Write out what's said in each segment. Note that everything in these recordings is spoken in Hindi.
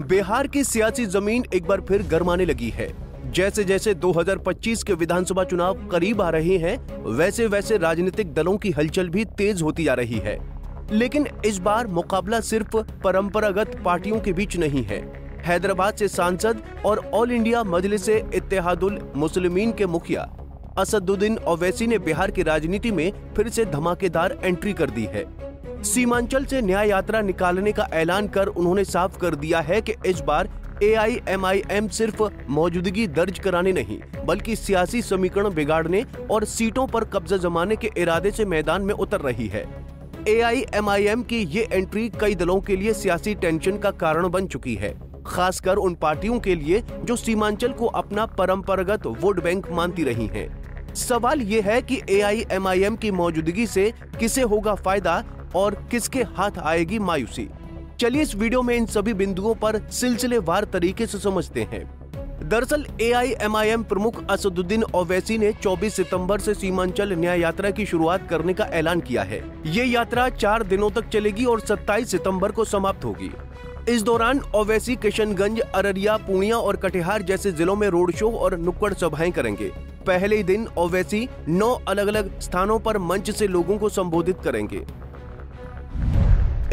बिहार की सियासी जमीन एक बार फिर गरमाने लगी है। जैसे जैसे 2025 के विधानसभा चुनाव करीब आ रहे हैं, वैसे वैसे राजनीतिक दलों की हलचल भी तेज होती जा रही है। लेकिन इस बार मुकाबला सिर्फ परंपरागत पार्टियों के बीच नहीं है। हैदराबाद से सांसद और ऑल इंडिया मजलिस-ए-इत्तेहादुल मुस्लिमीन के मुखिया असदुद्दीन ओवैसी ने बिहार की राजनीति में फिर से धमाकेदार एंट्री कर दी है। सीमांचल से न्याय यात्रा निकालने का ऐलान कर उन्होंने साफ कर दिया है कि इस बार AIMIM सिर्फ मौजूदगी दर्ज कराने नहीं, बल्कि सियासी समीकरण बिगाड़ने और सीटों पर कब्जा जमाने के इरादे से मैदान में उतर रही है। AIMIM की ये एंट्री कई दलों के लिए सियासी टेंशन का कारण बन चुकी है, खासकर उन पार्टियों के लिए जो सीमांचल को अपना परंपरागत वोट बैंक मानती रही हैं। सवाल ये है कि AIMIM की मौजूदगी से किसे होगा फायदा और किसके हाथ आएगी मायूसी। चलिए इस वीडियो में इन सभी बिंदुओं पर सिलसिलेवार तरीके से समझते हैं। दरअसल AIMIM प्रमुख असदुद्दीन ओवैसी ने 24 सितंबर से सीमांचल न्याय यात्रा की शुरुआत करने का ऐलान किया है। ये यात्रा 4 दिनों तक चलेगी और 27 सितंबर को समाप्त होगी। इस दौरान ओवैसी किशनगंज, अररिया, पूर्णिया और कटिहार जैसे जिलों में रोड शो और नुक्कड़ सभाएं करेंगे। पहले ही दिन ओवैसी 9 अलग अलग स्थानों पर मंच से लोगों को संबोधित करेंगे।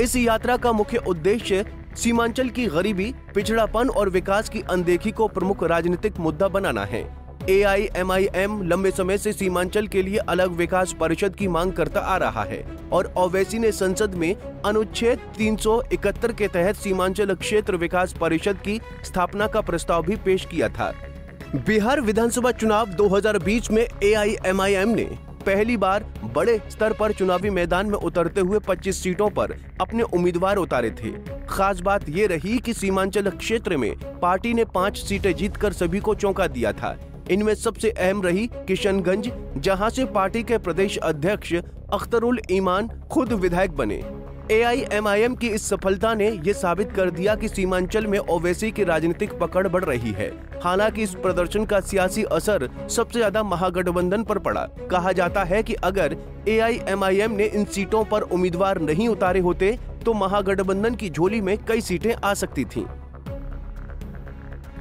इस यात्रा का मुख्य उद्देश्य सीमांचल की गरीबी, पिछड़ापन और विकास की अनदेखी को प्रमुख राजनीतिक मुद्दा बनाना है। AIMIM लंबे समय से सीमांचल के लिए अलग विकास परिषद की मांग करता आ रहा है और ओवैसी ने संसद में अनुच्छेद 371 के तहत सीमांचल क्षेत्र विकास परिषद की स्थापना का प्रस्ताव भी पेश किया था। बिहार विधानसभा चुनाव 2020 में AIMIM ने पहली बार बड़े स्तर पर चुनावी मैदान में उतरते हुए 25 सीटों पर अपने उम्मीदवार उतारे थे। खास बात ये रही कि सीमांचल क्षेत्र में पार्टी ने 5 सीटें जीतकर सभी को चौंका दिया था। इनमें सबसे अहम रही किशनगंज, जहां से पार्टी के प्रदेश अध्यक्ष अख्तरुल ईमान खुद विधायक बने। AIMIM की इस सफलता ने ये साबित कर दिया कि सीमांचल में ओवैसी की राजनीतिक पकड़ बढ़ रही है। हालांकि इस प्रदर्शन का सियासी असर सबसे ज्यादा महागठबंधन पर पड़ा। कहा जाता है कि अगर AIMIM ने इन सीटों पर उम्मीदवार नहीं उतारे होते तो महागठबंधन की झोली में कई सीटें आ सकती थीं।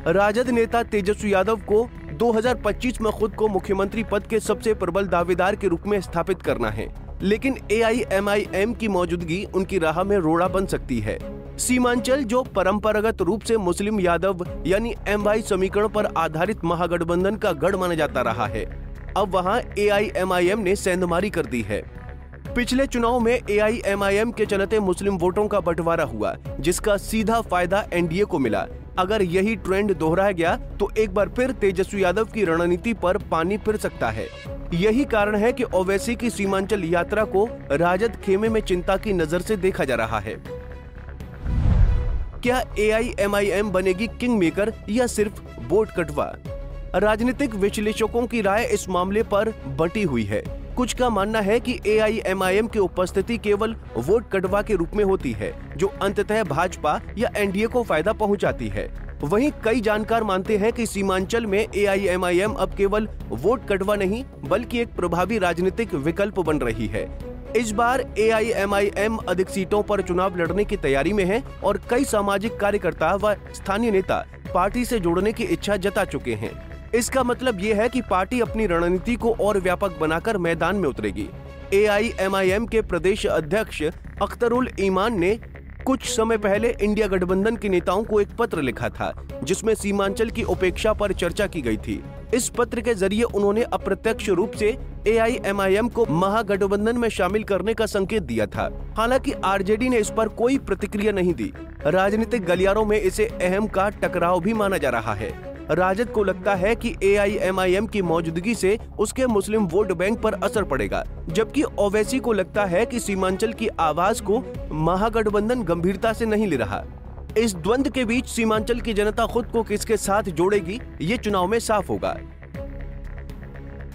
राजद नेता तेजस्वी यादव को 2025 में खुद को मुख्यमंत्री पद के सबसे प्रबल दावेदार के रूप में स्थापित करना है, लेकिन AIMIM की मौजूदगी उनकी राह में रोड़ा बन सकती है। सीमांचल, जो परंपरागत रूप से मुस्लिम यादव यानी MY समीकरण पर आधारित महागठबंधन का गढ़ माना जाता रहा है, अब वहां AIMIM ने सेंधमारी कर दी है। पिछले चुनाव में AIMIM के चलते मुस्लिम वोटों का बंटवारा हुआ, जिसका सीधा फायदा NDA को मिला। अगर यही ट्रेंड दोहराया गया तो एक बार फिर तेजस्वी यादव की रणनीति पर पानी फिर सकता है। यही कारण है कि ओवैसी की सीमांचल यात्रा को राजद खेमे में चिंता की नजर से देखा जा रहा है। क्या AIMIM बनेगी किंग मेकर या सिर्फ वोट कटवा? राजनीतिक विश्लेषकों की राय इस मामले पर बंटी हुई है। कुछ का मानना है कि AIMIM की उपस्थिति केवल वोट कटवा के रूप में होती है, जो अंततः भाजपा या NDA को फायदा पहुंचाती है। वहीं कई जानकार मानते हैं कि सीमांचल में AIMIM अब केवल वोट कटवा नहीं, बल्कि एक प्रभावी राजनीतिक विकल्प बन रही है। इस बार AIMIM अधिक सीटों पर चुनाव लड़ने की तैयारी में है और कई सामाजिक कार्यकर्ता व स्थानीय नेता पार्टी से जुड़ने की इच्छा जता चुके हैं। इसका मतलब ये है कि पार्टी अपनी रणनीति को और व्यापक बनाकर मैदान में उतरेगी। AIMIM के प्रदेश अध्यक्ष अख्तरुल ईमान ने कुछ समय पहले इंडिया गठबंधन के नेताओं को एक पत्र लिखा था, जिसमें सीमांचल की उपेक्षा पर चर्चा की गई थी। इस पत्र के जरिए उन्होंने अप्रत्यक्ष रूप से AIMIM को महागठबंधन में शामिल करने का संकेत दिया था। हालांकि RJD ने इस पर कोई प्रतिक्रिया नहीं दी। राजनीतिक गलियारों में इसे अहम का टकराव भी माना जा रहा है। राजद को लगता है कि AIMIM की मौजूदगी से उसके मुस्लिम वोट बैंक पर असर पड़ेगा, जबकि ओवैसी को लगता है कि सीमांचल की आवाज को महागठबंधन गंभीरता से नहीं ले रहा। इस द्वंद्व के बीच सीमांचल की जनता खुद को किसके साथ जोड़ेगी, ये चुनाव में साफ होगा।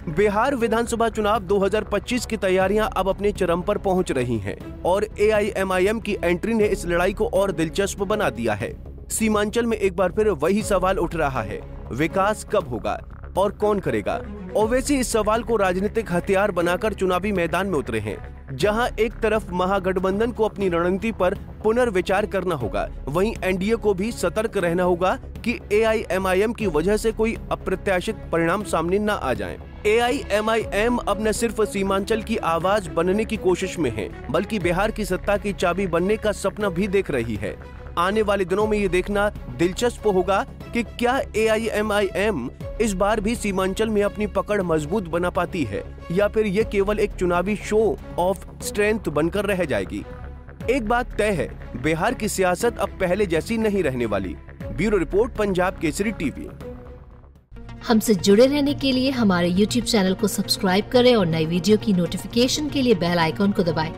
बिहार विधानसभा चुनाव 2025 की तैयारियां अब अपने चरम पर पहुंच रही हैं और AIMIM की एंट्री ने इस लड़ाई को और दिलचस्प बना दिया है। सीमांचल में एक बार फिर वही सवाल उठ रहा है, विकास कब होगा और कौन करेगा? ओवैसी इस सवाल को राजनीतिक हथियार बनाकर चुनावी मैदान में उतरे हैं। जहां एक तरफ महागठबंधन को अपनी रणनीति पर पुनर्विचार करना होगा, वहीं एनडीए को भी सतर्क रहना होगा कि एआईएमआईएम की वजह से कोई अप्रत्याशित परिणाम सामने न आ जाएं। एआईएमआईएम अब न सिर्फ सीमांचल की आवाज बनने की कोशिश में है, बल्कि बिहार की सत्ता की चाबी बनने का सपना भी देख रही है। आने वाले दिनों में ये देखना दिलचस्प होगा कि क्या एआईएमआईएम इस बार भी सीमांचल में अपनी पकड़ मजबूत बना पाती है या फिर ये केवल एक चुनावी शो ऑफ स्ट्रेंथ बनकर रह जाएगी। एक बात तय है, बिहार की सियासत अब पहले जैसी नहीं रहने वाली। Bureau report, Punjab Kesari TV. हमसे जुड़े रहने के लिए हमारे YouTube चैनल को सब्सक्राइब करें और नई वीडियो की नोटिफिकेशन के लिए बेल आइकॉन को दबाएं।